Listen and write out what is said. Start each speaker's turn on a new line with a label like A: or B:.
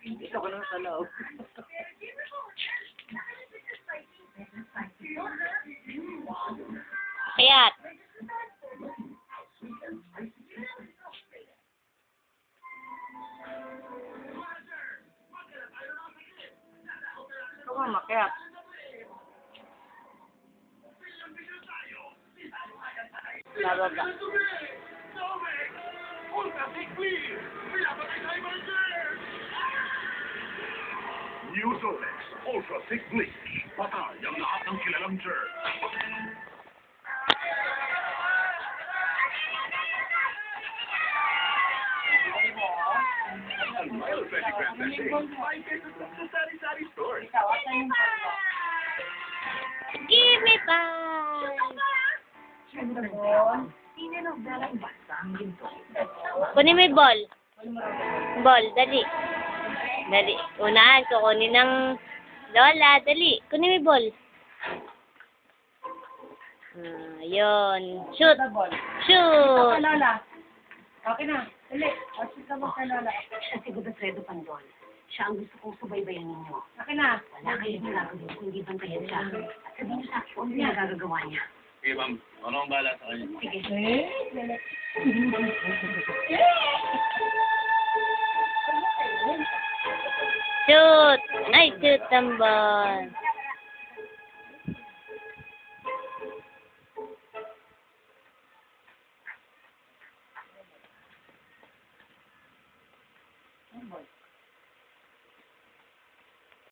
A: Dito ko naman sa loob.
B: Kayat.
A: Ito ka makyat. Nababa.
C: New Zotex Ultra Thick Bleach. Patay ang lahat ng kilalang germs. Ang 20 grams na shake. 5 pesos lang sa sari-sari stores.
B: Give me five. Kunin mo yung ball. Ball, dali. Dali. Unahan, kukunin ng Lola. Dali. Kunin mo yung ball. Yun. Shoot. Shoot.
A: Lola. Okay na. Dali. Shoot ka mo kay Lola.
D: Si Godofredo Pandol. Siya ang gusto kong subaybayan ninyo.
A: Okay na.
D: Wala kayong nagagawin kung hindi bantayan siya. At sabihin niyo sa akin kung ano yung nagagagawa niya.
C: Okay, ma'am. Ano ang bala sa kanya?
D: Sige.
B: Shoot. Ay, shoot ang ball.